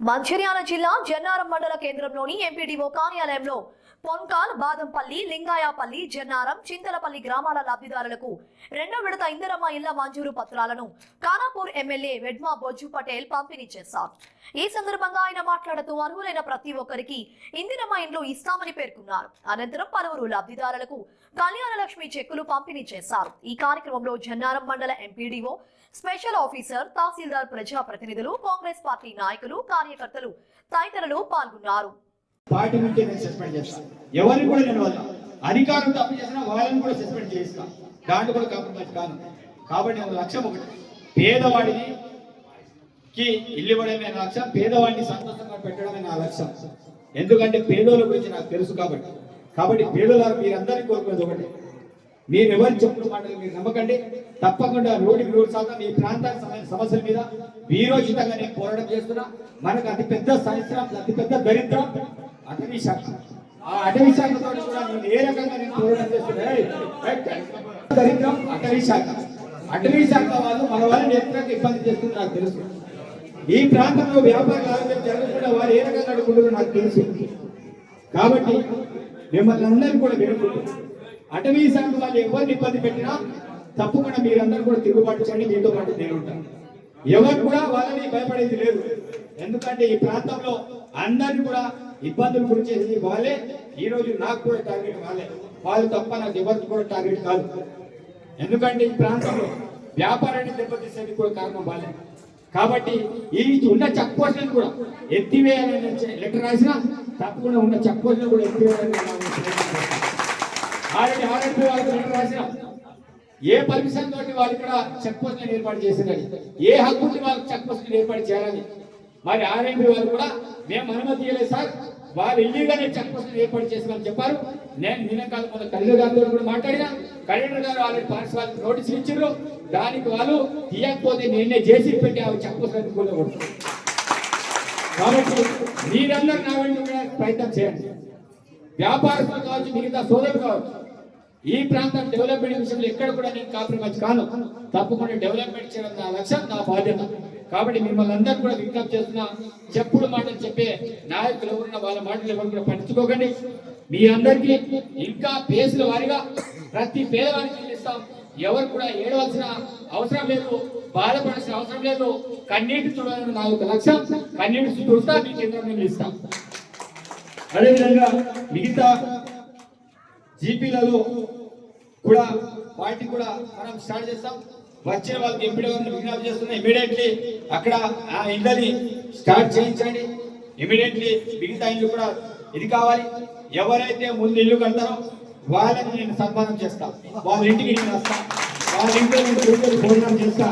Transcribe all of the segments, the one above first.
మంచిర్యాల జిల్లా జన్నారం మండల కేంద్రంలోని ఎంపీడీఓ కార్యాలయంలో పొన్కాల్, బాదంపల్లి, లింగాయపల్లి, జన్నారం, చింతలపల్లి గ్రామాల లబ్ధిదారులకు రెండో విడత ఇందిరమ్మ ఇళ్ల మంజూరు పత్రాలను ఖానాపూర్ ఎమ్మెల్యే వెడ్మా బొజ్జు పటేల్ పంపిణీ చేశారు. ఈ సందర్భంగా ఆయన మాట్లాడుతూ అర్హులైన ప్రతి ఒక్కరికి ఇందిరమ్మ ఇండ్లు ఇస్తామని పేర్కొన్నారు. అనంతరం పలువురు లబ్ధిదారులకు కళ్యాణ లక్ష్మి చెక్కులు పంపిణీ చేశారు. ఈ కార్యక్రమంలో జన్నారం మండల ఎంపీడీఓ, స్పెషల్ ఆఫీసర్, తహసీల్దార్, ప్రజాప్రతినిధులు, కాంగ్రెస్ పార్టీ నాయకులు, కార్యకర్తలు తదితరులు పాల్గొన్నారు. పార్టీ నుంచి నేను సస్పెండ్ చేస్తాను. ఎవరిని కూడా నేను వల్ల అధికారం తప్పు చేసినా వాళ్ళని కూడా సస్పెండ్ చేస్తాను. దాంట్లో కూడా కాంప్రమైజ్ కాను. కాబట్టి ఒక లక్ష్యం ఒకటి, పేదవాడికి ఇల్లు ఇవ్వడమే నా లక్ష్యం, పేదవాడిని సంతోషంగా పెట్టడమే నా లక్ష్యం. ఎందుకంటే పేదోళ్ళ గురించి నాకు తెలుసు. కాబట్టి పేదోళ్ళ మీరందరినీ కోరుకునేది ఒకటి, మీరు ఎవరు చెప్పుకున్న మాటలు మీరు నమ్మకండి. తప్పకుండా 100% మీ ప్రాంతానికి సమస్యల మీద వీరోచితంగా నేను పోరాటం చేస్తున్నా. మనకు అతిపెద్ద సంవత్సరం, అతిపెద్ద దరిద్రం అటవీ శాఖ. ఆ అటవీ శాఖతో కూడా నేను ఏ రకంగా నేను పోరాటం చేస్తున్నా. దరిద్రం అటవీ శాఖ. అటవీ శాఖ వాళ్ళు మన వాళ్ళని ఏ రకంగా ఇబ్బంది చేస్తుందో నాకు తెలుసు. ఈ ప్రాంతంలో వ్యాపారాలు జరగకుండా వారు ఏ రకంగా అడుగుతుందో నాకు తెలుసు. కాబట్టి మిమ్మల్ని అందరినీ కూడా వేడుకుంటున్నాను, అటవీ శాఖ వాళ్ళు ఎవరిని ఇబ్బంది పెట్టినా తప్పకుండా మీరందరూ కూడా తిరుగుబాటు చేయండి. మీతో పాటు నేను ఉంటాను. ఎవరు కూడా వాళ్ళని భయపడేది లేదు. ఎందుకంటే ఈ ప్రాంతంలో అందరినీ కూడా ఇబ్బందులు గురి చేసి వాళ్ళే. ఈ రోజు నాకు కూడా టార్గెట్ వాళ్ళు తప్ప నాకు ఎవరికి కూడా టార్గెట్ కాదు. ఎందుకంటే ఈ ప్రాంతంలో వ్యాపారాన్ని దెబ్బతీసేది కూడా కారణం వాళ్ళే. కాబట్టి ఈ ఉన్న చెక్ పోస్టులను కూడా ఎత్తివేయాలని లెటర్ రాసినా తప్పకుండా ఉన్న చెక్ పోస్టులను కూడా ఎత్తివేయాలని ఆర్ఎంపీ వాళ్ళకి లెటర్ రాసినా, ఏ పర్మిషన్ తోటి వాళ్ళు ఇక్కడ చెక్ పోస్టులను ఏర్పాటు చేసినది, ఏ హక్కు వాళ్ళకి చెక్ పోస్టులను ఏర్పాటు చేయాలని. మరి ఆర్ఎంపీ వాళ్ళు కూడా మేము అనుమతి ఇవ్వలేదు సార్, వాళ్ళు ఇల్లీగానే చెక్ పోస్టులు ఏర్పాటు చేస్తామని చెప్పారు. నేను నిన్నకాలం మన కలెక్టర్ గారితో కూడా మాట్లాడినా, కలెక్టర్ గారు ఆల్రెడీ పార్టీ వాళ్ళకి నోటీసులు ఇచ్చారు. దానికి వాళ్ళు తీయకపోతే నేనే జేసీ పెట్టి ఆ చెక్ పోస్టులను కూలగొడతాను. కాబట్టి మీరందరూ నా వెంట ప్రయత్నం చేయండి. వ్యాపారస్తులు కావచ్చు, మిగతా సోదరులు కావచ్చు, ఈ ప్రాంతం డెవలప్మెంట్ విషయంలో ఎక్కడ కూడా నేను కాంప్రమైజ్ కాను. తప్పకుండా డెవలప్మెంట్ చేయడం నా లక్ష్యం, నా బాధ్యత. కాబట్టి మిమ్మల్ని అందరూ కూడా విజ్ఞప్తి చేస్తున్నా, చెప్పుడు మాటలు చెప్పే నాయకులు ఎవరున్న వాళ్ళ మాటలు ఎవరు కూడా పట్టించుకోకండి. మీ అందరికీ ఇంకా పేసుల వారిగా ప్రతి పేదవారికి ఇస్తాం. ఎవరు కూడా ఏడవలసిన అవసరం లేదు, బాధపడాల్సిన అవసరం లేదు. కన్నీటి చూడాలని నా యొక్క లక్ష్యం. కన్నీటి చూస్తా మీ కేంద్రం ఇస్తాం. అదేవిధంగా మిగతా జీపీలలో కూడా పార్టీ కూడా మనం స్టార్ట్ చేస్తాం. వచ్చిన వాళ్ళకి ఎంపీడీఓని విజ్ఞప్తి చేస్తున్నా, ఇమీడియట్లీ అక్కడ ఆ ఇళ్ళని స్టార్ట్ చేయించండి. ఇమీడియట్లీ మిగతా ఇల్లు కూడా ఇది కావాలి. ఎవరైతే ముందు ఇల్లు కడతారో వాళ్ళని నేను సన్మానం చేస్తా, వాళ్ళ ఇంటికి నేను వస్తా, వాళ్ళ ఇంట్లో నేను భోజనం చేస్తా.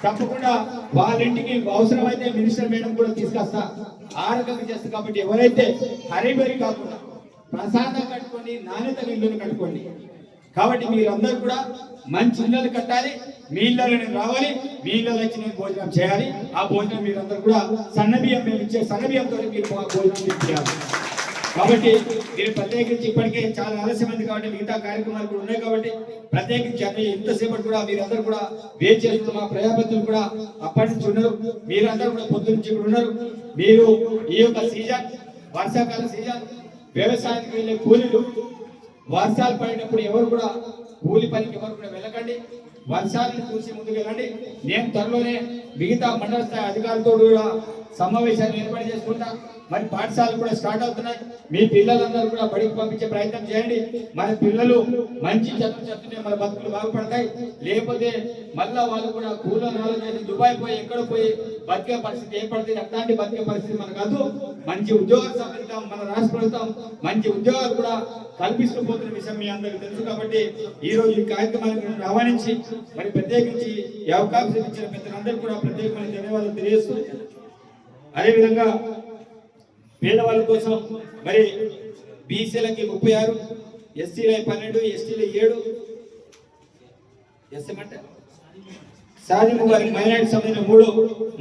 తప్పకుండా వాళ్ళ ఇంటికి అవసరమైతే మినిస్టర్ మేడం కూడా తీసుకొస్తా. ఆ రకంగా చేస్తా. కాబట్టి ఎవరైతే హరిబరి కాకుండా ప్రశాంతంగా కట్టుకోండి, నాణ్యత ఇల్లుని కట్టుకోండి. కాబట్టి మీరందరూ కూడా మంచి ఇళ్ళని కట్టాలి. మీ ఇళ్ళలో నేను రావాలి, మీ ఇళ్ళలో వచ్చి నేను భోజనం చేయాలి. ఆ భోజనం మీరందరూ కూడా సన్నబియ్యం మేము ఇచ్చే సన్నబియ్యంతో మీరు భోజనం చేయాలి. కాబట్టి మీరు ప్రత్యేకించి ఇప్పటికే చాలా ఆలస్యమైంది కాబట్టి మిగతా కార్యక్రమాలు కూడా ఉన్నాయి. కాబట్టి ప్రత్యేకించి అన్ని ఇంతసేపటి కూడా మీరందరూ కూడా వేచి చేస్తున్న మా ప్రజాప్రతినిధులు కూడా అప్పటి నుంచి ఉన్నారు. మీరందరూ కూడా పొద్దు నుంచి కూడా ఉన్నారు. మీరు ఈ యొక్క సీజన్, వర్షాకాల సీజన్, వ్యవసాయానికి వెళ్ళే కూలీలు, వర్షాలు పడినప్పుడు ఎవరు కూడా కూలి పనికి ఎవరు కూడా వెళ్ళకండి. వర్షాలను చూసి ముందుకు వెళ్ళండి. నేను త్వరలోనే మిగతా మండల స్థాయి అధికారులతో కూడా సమావేశాన్ని ఏర్పాటు చేసుకుంటా. మరి పాఠశాలలు కూడా స్టార్ట్ అవుతున్నాయి. మీ పిల్లలందరూ కూడా బడికి పంపించే ప్రయత్నం చేయండి. మన పిల్లలు మంచి చదువు చదివితే మన బతుకులు బాగుపడతాయి. లేకపోతే మళ్ళా వాళ్ళు కూడా కూలను ఆలోచించి దుబాయ్ పోయి ఎక్కడ పోయి బతికే పరిస్థితి ఏర్పడుతుంది. అట్లాంటి బతికే పరిస్థితి మనకు కాదు. మంచి ఉద్యోగాలు సంపాదిస్తాం. మన రాష్ట్ర ప్రభుత్వం మంచి ఉద్యోగాలు కూడా కల్పిస్తూ పోతున్న విషయం మీ అందరికీ తెలుసు. కాబట్టి ఈ రోజు ఈ కార్యక్రమాన్ని ఆహ్వానించి మరి ప్రత్యేకించి ఈ అవకాశం ఇచ్చిన పెద్దలందరూ కూడా ప్రత్యేకమైన ధన్యవాదాలు తెలియజేస్తూ, అదేవిధంగా పేదవాళ్ళ కోసం మరి బీసీలకి 36, ఎస్సీలకి 12, ఎస్టీలకి 7, ఎస్ఎం అంటే సాధింపు వారికి మైనారిటీ సంబంధించిన 3,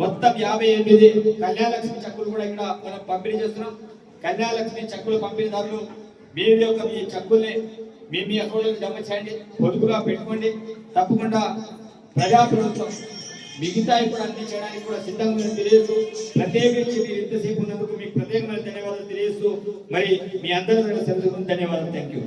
మొత్తం 58 కళ్యాణలక్ష్మి చెక్కులు కూడా ఇక్కడ మనం పంపిణీ చేస్తున్నాం. కళ్యాణలక్ష్మి చెక్కులు పంపిణీదారులు మీరు యొక్క మీ చెక్కుల్ని మీ అకౌంట్లకు జమ చేయండి, పొదుపుగా పెట్టుకోండి. తప్పకుండా ప్రజాప్రభుత్వం మిగతా కూడా అన్ని చేయడానికి కూడా సిద్ధంగా ఉందని తెలియజేస్తూ, ప్రత్యేకించి మీరు ఇంతసేపు ఉన్నందుకు మీకు ప్రత్యేకమైన ధన్యవాదాలు తెలియజేస్తూ మరి మీ అందరూ ధన్యవాదాలు. Thank you.